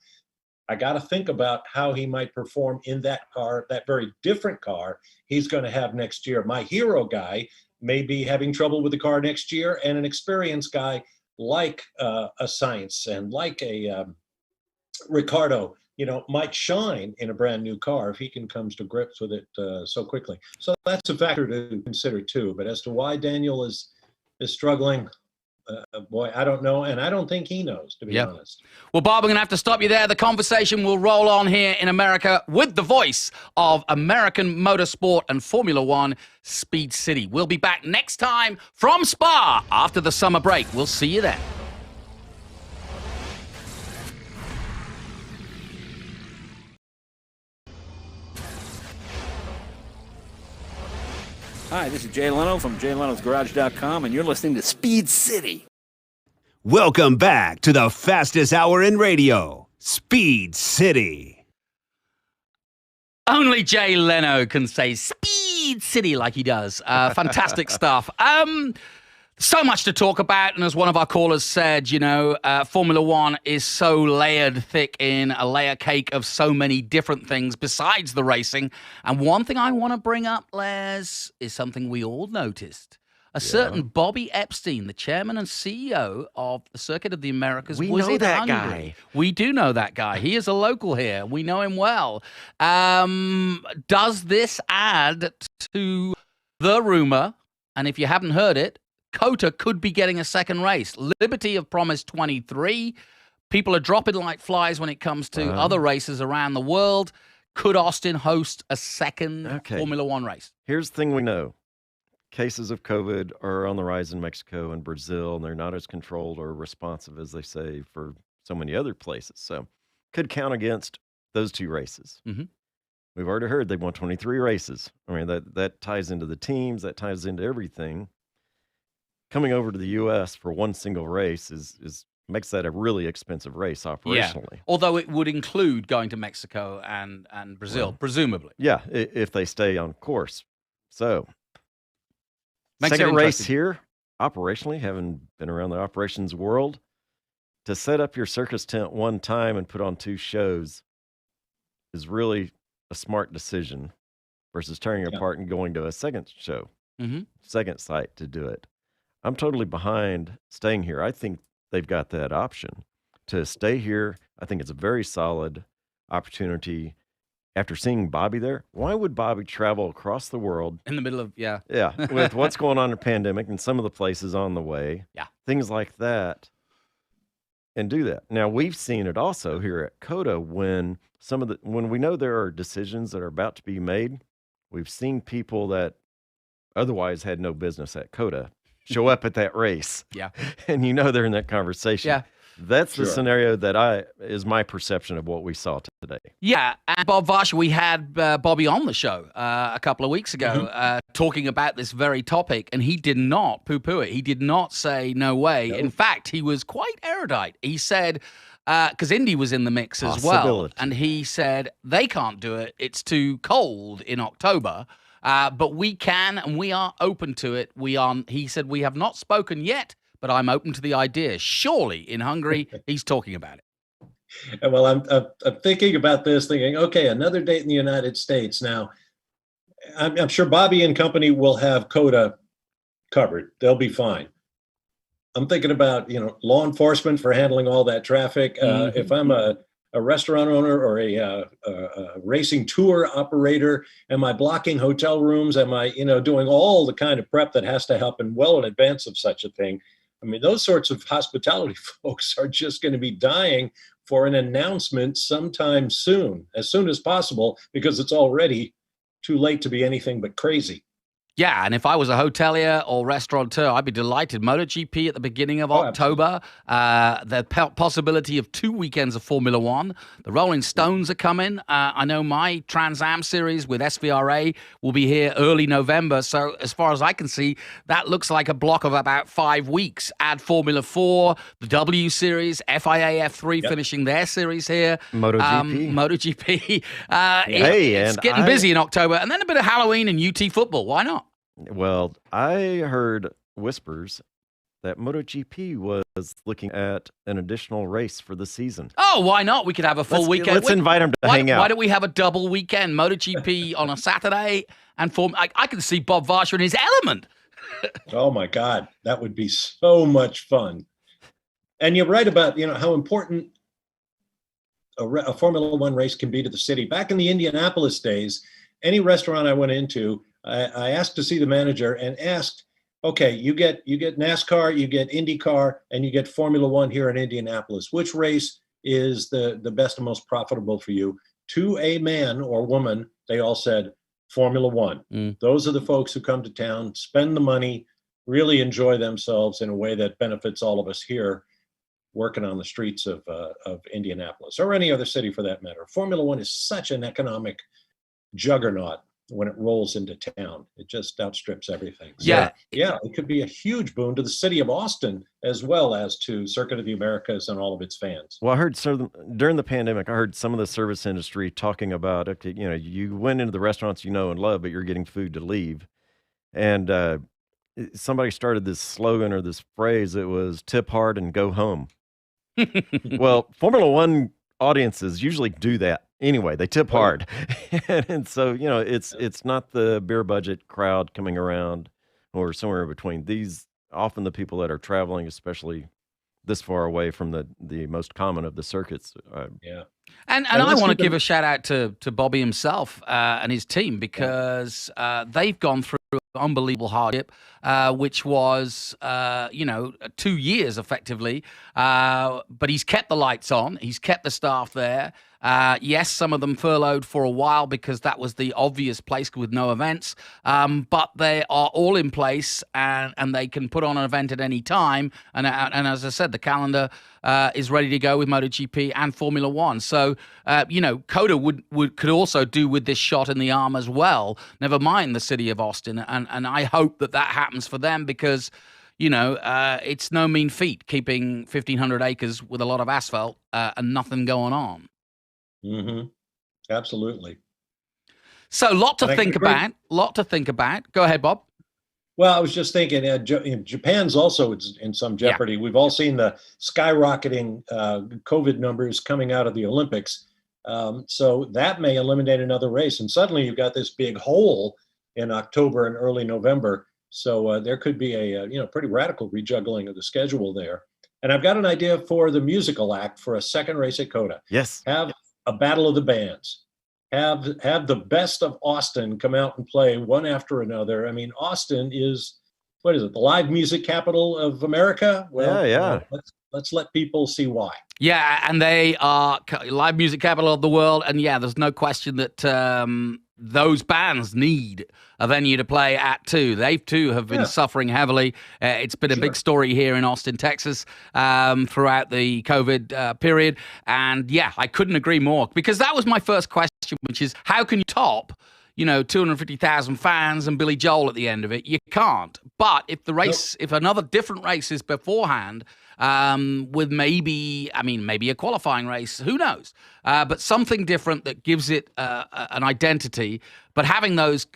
D: I got to think about how he might perform in that car, that very different car he's going to have next year. My hero guy may be having trouble with the car next year, and an experienced guy like a Sainz and like a Ricardo, might shine in a brand new car if he can come to grips with it so quickly. So that's a factor to consider too. But as to why Daniel is struggling, boy, I don't know, and I don't think he knows, to be honest.
A: Well, Bob, I'm going to have to stop you there. The conversation will roll on here in America with the voice of American motorsport and Formula One, Speed City. We'll be back next time from Spa after the summer break. We'll see you then.
M: Hi, this is Jay Leno from JayLenosGarage.com, and you're listening to Speed City.
F: Welcome back to the fastest hour in radio, Speed City.
A: Only Jay Leno can say Speed City like he does. Fantastic stuff. So much to talk about, and as one of our callers said, Formula One is so layered thick in a layer cake of so many different things besides the racing. And one thing I want to bring up, Les, is something we all noticed. A certain Bobby Epstein, the chairman and CEO of the Circuit of the Americas,
B: We
A: was
B: know
A: in
B: that
A: Hungary.
B: guy.
A: We do know that guy. He is a local here. We know him well. Does this add to the rumor? And if you haven't heard it, Cota could be getting a second race. Liberty have promised 23. People are dropping like flies when it comes to other races around the world. Could Austin host a second Formula One race?
B: Here's the thing we know. Cases of COVID are on the rise in Mexico and Brazil, and they're not as controlled or responsive as they say for so many other places. So could count against those 2 races. We've already heard they won 23 races. I mean, that ties into the teams, that ties into everything. Coming over to the U.S. for one single race is makes that a really expensive race operationally.
A: Yeah. Although it would include going to Mexico and Brazil, presumably.
B: Yeah, if they stay on course. So,
A: Makes
B: second
A: it
B: race
A: interesting.
B: here, operationally, having been around the operations world, to set up your circus tent one time and put on 2 shows is really a smart decision versus tearing it apart and going to a second show, second site to do it. I'm totally behind staying here. I think they've got that option to stay here. I think it's a very solid opportunity. After seeing Bobby there, why would Bobby travel across the world
A: in the middle of
B: with what's going on in the pandemic and some of the places on the way, things like that, and do that? Now we've seen it also here at COTA when we know there are decisions that are about to be made. We've seen people that otherwise had no business at COTA show up at that race.
A: Yeah.
B: And they're in that conversation.
A: Yeah.
B: That's the scenario that is my perception of what we saw today.
A: Yeah, and Bob Varsha, we had Bobby on the show a couple of weeks ago talking about this very topic, and he did not poo-poo it. He did not say no way. No. In fact, he was quite erudite. He said, because Indy was in the mix as well, and he said they can't do it. It's too cold in October. But we can, and we are open to it. He said, we have not spoken yet, but I'm open to the idea. Surely in Hungary, he's talking about it.
D: Well, I'm thinking about this, thinking, okay, another date in the United States. Now, I'm sure Bobby and company will have COTA covered. They'll be fine. I'm thinking about, law enforcement for handling all that traffic. If I'm a restaurant owner or a racing tour operator, am I blocking hotel rooms? Am I, doing all the kind of prep that has to happen well in advance of such a thing? I mean, those sorts of hospitality folks are just going to be dying for an announcement sometime soon as possible, because it's already too late to be anything but crazy.
A: Yeah, and if I was a hotelier or restaurateur, I'd be delighted. MotoGP at the beginning of October. The possibility of 2 weekends of Formula One. The Rolling Stones are coming. I know my Trans Am series with SVRA will be here early November. So as far as I can see, that looks like a block of about 5 weeks. Add Formula 4, the W Series, FIA F3 finishing their series here.
B: MotoGP.
A: It's getting busy in October. And then a bit of Halloween and UT football. Why not?
B: Well, I heard whispers that MotoGP was looking at an additional race for the season.
A: Oh, why not? We could have a full weekend.
B: Let's invite them to hang out.
A: Why don't we have a double weekend? MotoGP on a Saturday and I can see Bob Varsha in his element.
D: Oh my God, that would be so much fun. And you're right about how important a Formula One race can be to the city. Back in the Indianapolis days, any restaurant I went into, I asked to see the manager and asked, okay, you get NASCAR, you get IndyCar, and you get Formula One here in Indianapolis. Which race is the best and most profitable for you? To a man or woman, they all said Formula One. Those are the folks who come to town, spend the money, really enjoy themselves in a way that benefits all of us here working on the streets of Indianapolis or any other city for that matter. Formula One is such an economic juggernaut when it rolls into town. It just outstrips everything. So, it could be a huge boon to the city of Austin as well as to Circuit of the Americas and all of its fans.
B: Well, I heard during the pandemic, I heard some of the service industry talking about, okay, you went into the restaurants you know and love, but you're getting food to leave. And somebody started this slogan or this phrase. It was tip hard and go home. Well, Formula One audiences usually do that. Anyway, they tip hard. And so, it's not the beer budget crowd coming around or somewhere in between. These often the people that are traveling, especially this far away from the most common of the circuits.
A: And I want to give a shout out to Bobby himself and his team, because they've gone through unbelievable hardship, which was 2 years effectively, but he's kept the lights on, he's kept the staff there. Yes, some of them furloughed for a while because that was the obvious place with no events, but they are all in place and they can put on an event at any time. And as I said, the calendar is ready to go with MotoGP and Formula One. So, COTA could also do with this shot in the arm as well, never mind the city of Austin. And I hope that happens for them, because it's no mean feat keeping 1,500 acres with a lot of asphalt and nothing going on.
D: Mm-hmm. Absolutely.
A: So, lot to think about. Go ahead, Bob.
D: Well, I was just thinking, Japan's also in some jeopardy. Yeah. We've all seen the skyrocketing COVID numbers coming out of the Olympics. So that may eliminate another race. And suddenly you've got this big hole in October and early November. So there could be a pretty radical rejuggling of the schedule there. And I've got an idea for the musical act for a second race at COTA.
B: Yes.
D: Have a battle of the bands. Have the best of Austin come out and play one after another. I mean, Austin is, the live music capital of America? Well,
B: yeah.
D: Let's let people see why.
A: Yeah, and they are live music capital of the world. And yeah, there's no question that those bands need a venue to play at too. They too have been suffering heavily. It's been a big story here in Austin, Texas, throughout the COVID period. And yeah, I couldn't agree more, because that was my first question, which is how can you top, 250,000 fans and Billy Joel at the end of it. You can't. But if the race, if another different race is beforehand, with maybe a qualifying race, who knows? But something different that gives it an identity. But having those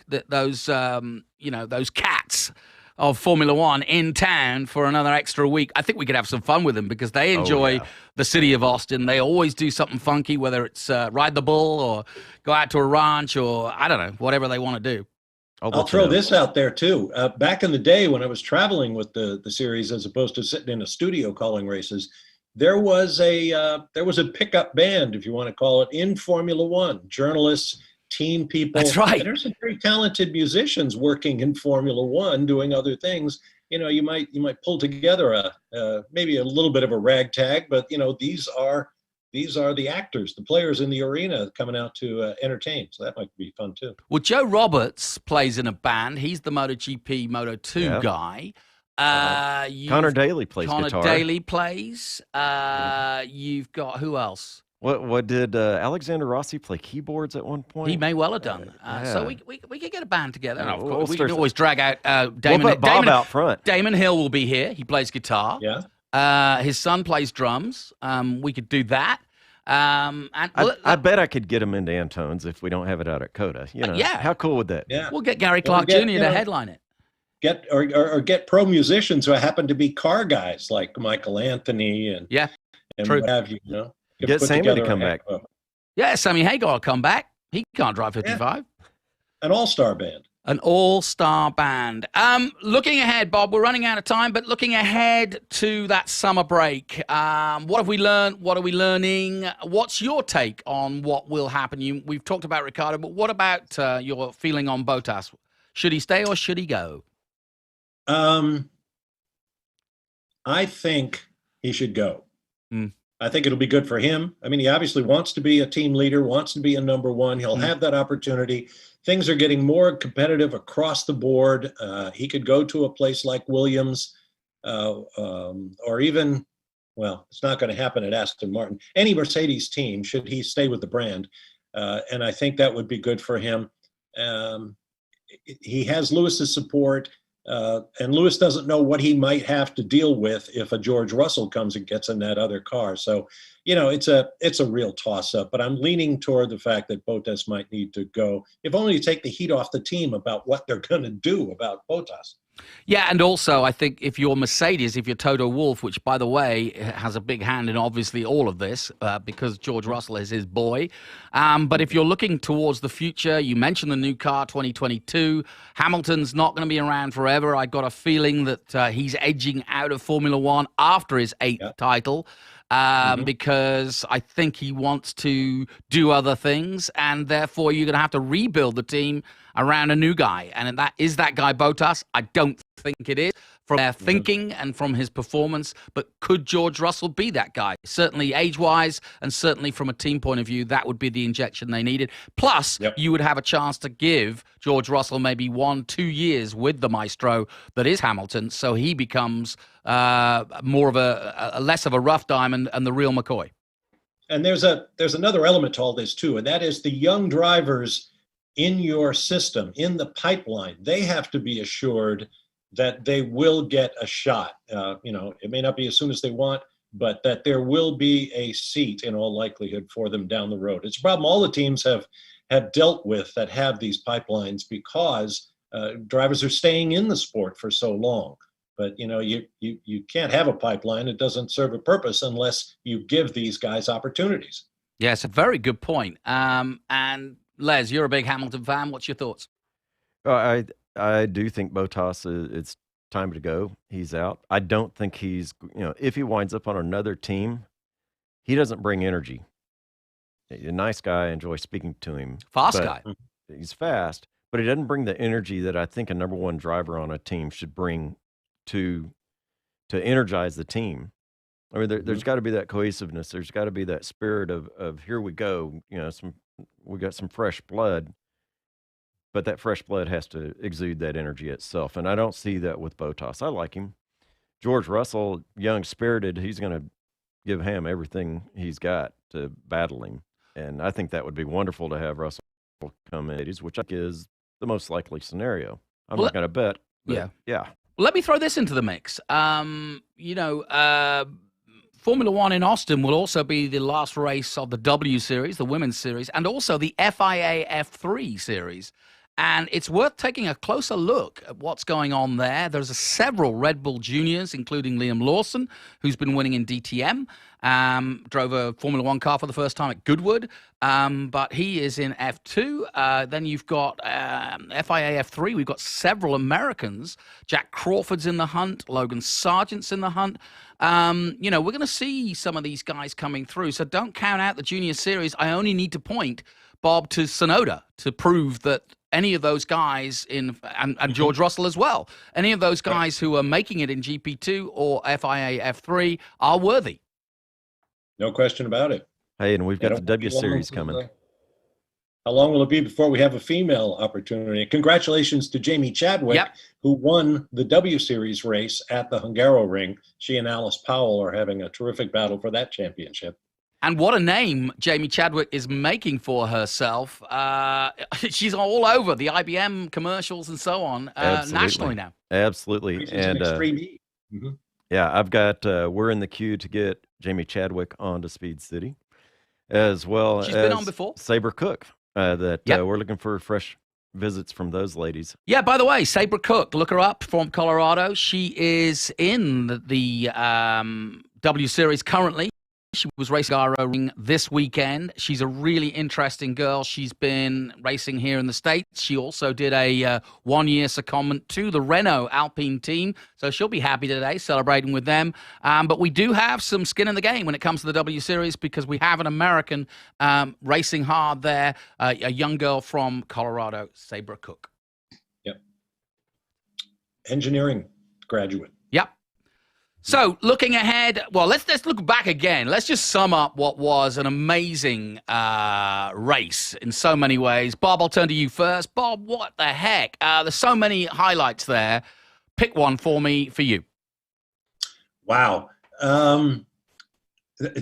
A: cats of Formula One in town for another extra week, I think we could have some fun with them because they enjoy the city of Austin. They always do something funky, whether it's ride the bull or go out to a ranch or, I don't know, whatever they want to do.
D: I'll throw this out there, too. Back in the day when I was traveling with the series as opposed to sitting in a studio calling races, there was a pickup band, if you want to call it, in Formula One. Journalists, team people.
A: That's right.
D: And there's some very talented musicians working in Formula One doing other things. You might pull together maybe a little bit of a ragtag, but these are the actors, the players in the arena coming out to entertain. So that might be fun too.
A: Well, Joe Roberts plays in a band. He's the MotoGP Moto2 guy.
B: Connor Daly plays guitar.
A: Connor Daly plays. You've got who else?
B: What did Alexander Rossi play keyboards at one point?
A: He may well have done. So we could get a band together.
B: Yeah,
A: of course, we can always drag out Damon.
B: We'll put Bob out front.
A: Damon Hill will be here. He plays guitar.
D: Yeah.
A: His son plays drums. We could do that.
B: I bet I could get him into Antone's if we don't have it out at Coda. How cool would that be?
D: Yeah.
A: We'll get Gary Clark Jr. to headline it.
D: Get pro musicians who happen to be car guys like Michael Anthony and
A: true.
D: What have you.
B: Get Sammy to come back.
A: Yeah, Sammy Hagar will come back. He can't drive 55.
D: An all-star band.
A: An all-star band. Looking ahead, Bob, we're running out of time, but looking ahead to that summer break, what have we learned? What are we learning? What's your take on what will happen? We've talked about Ricciardo, but what about your feeling on Bottas? Should he stay or should he go?
D: I think he should go. I think it'll be good for him. I mean, he obviously wants to be a team leader, wants to be a number one. He'll have that opportunity. Things are getting more competitive across the board. He could go to a place like Williams or even, well, it's not going to happen at Aston Martin. Any Mercedes team, should he stay with the brand. And I think that would be good for him. He has Lewis's support. And Lewis doesn't know what he might have to deal with if a George Russell comes and gets in that other car. So, it's a real toss-up. But I'm leaning toward the fact that Bottas might need to go, if only to take the heat off the team about what they're going to do about Bottas.
A: Yeah, and also I think if you're Mercedes, if you're Toto Wolff, which, by the way, has a big hand in obviously all of this because George Russell is his boy. But if you're looking towards the future, you mentioned the new car, 2022. Hamilton's not going to be around forever. I got a feeling that he's edging out of Formula One after his 8th title. Because I think he wants to do other things, and therefore you're going to have to rebuild the team around a new guy. And is that guy Bottas? I don't think it is from their thinking and from his performance, but could George Russell be that guy? Certainly age-wise and certainly from a team point of view, that would be the injection they needed. Plus, you would have a chance to give George Russell maybe 1-2 years with the maestro that is Hamilton, so he becomes more of a less of a rough diamond and the real McCoy.
D: And there's another element to all this too, and that is the young drivers in your system, in the pipeline. They have to be assured that they will get a shot. It may not be as soon as they want, but that there will be a seat in all likelihood for them down the road. It's a problem all the teams have dealt with that have these pipelines because drivers are staying in the sport for so long. But, you can't have a pipeline. It doesn't serve a purpose unless you give these guys opportunities.
A: Yeah, it's a very good point. And Les, you're a big Hamilton fan. What's your thoughts?
B: I do think Bottas, it's time to go. He's out. I don't think he's, if he winds up on another team, he doesn't bring energy. A nice guy. I enjoy speaking to him.
A: Fast guy.
B: He's fast, but he doesn't bring the energy that I think a number one driver on a team should bring to energize the team. I mean, there's got to be that cohesiveness. There's got to be that spirit of here we go. We got some fresh blood, but that fresh blood has to exude that energy itself. And I don't see that with Bottas. I like him. George Russell, young, spirited, he's going to give Ham everything he's got to battle him. And I think that would be wonderful to have Russell will come in, which I think is the most likely scenario. I'm
A: Well,
B: not going to bet. But yeah.
A: Let me throw this into the mix. Formula One in Austin will also be the last race of the W Series, the Women's Series, and also the FIA F3 Series. And it's worth taking a closer look at what's going on there. There's several Red Bull juniors, including Liam Lawson, who's been winning in DTM, drove a Formula One car for the first time at Goodwood, but he is in F2. Then you've got FIA F3. We've got several Americans. Jack Crawford's in the hunt. Logan Sargent's in the hunt. We're going to see some of these guys coming through, so don't count out the junior series. I only need to point, Bob, to Sonoda to prove that any of those guys and George Russell as well, any of those guys who are making it in GP2 or FIA F3 are worthy.
D: No question about it.
B: Hey, and we've got the W Series coming.
D: How long will it be before we have a female opportunity? Congratulations to Jamie Chadwick, who won the W Series race at the Hungaroring. She and Alice Powell are having a terrific battle for that championship.
A: And what a name Jamie Chadwick is making for herself. She's all over the IBM commercials and so on nationally now.
B: Absolutely. And yeah, I've got, we're in the queue to get Jamie Chadwick onto Speed City, as well
A: She's
B: as
A: been on before.
B: Sabre Cook, we're looking for fresh visits from those ladies.
A: Yeah, by the way, Sabre Cook, look her up, from Colorado. She is in the W Series currently. She was racing Ring this weekend. She's a really interesting girl. She's been racing here in the States. She also did a one-year secondment to the Renault Alpine team, so she'll be happy today, celebrating with them. But we do have some skin in the game when it comes to the W Series because we have an American racing hard there, a young girl from Colorado, Sabre Cook.
D: Yep. Engineering graduate.
A: Yep. So, looking ahead, well, let's look back again. Let's just sum up what was an amazing race in so many ways. Bob, I'll turn to you first. Bob, what the heck? There's so many highlights there. Pick one for me, for you.
D: Wow. The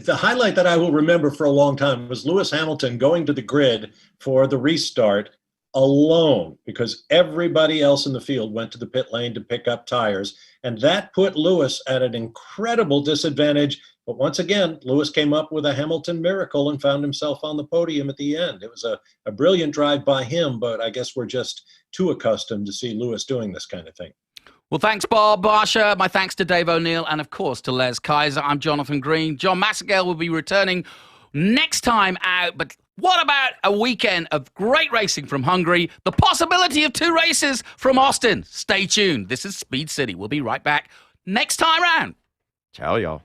D: highlight that I will remember for a long time was Lewis Hamilton going to the grid for the restart alone because everybody else in the field went to the pit lane to pick up tires. And that put Lewis at an incredible disadvantage. But once again, Lewis came up with a Hamilton miracle and found himself on the podium at the end. It was a brilliant drive by him, but I guess we're just too accustomed to see Lewis doing this kind of thing.
A: Well, thanks, Bob Barsha. My thanks to Dave O'Neill and, of course, to Les Kaiser. I'm Jonathan Green. John Massegale will be returning next time out, but what about a weekend of great racing from Hungary? The possibility of 2 races from Austin. Stay tuned. This is Speed City. We'll be right back next time round.
B: Ciao, y'all.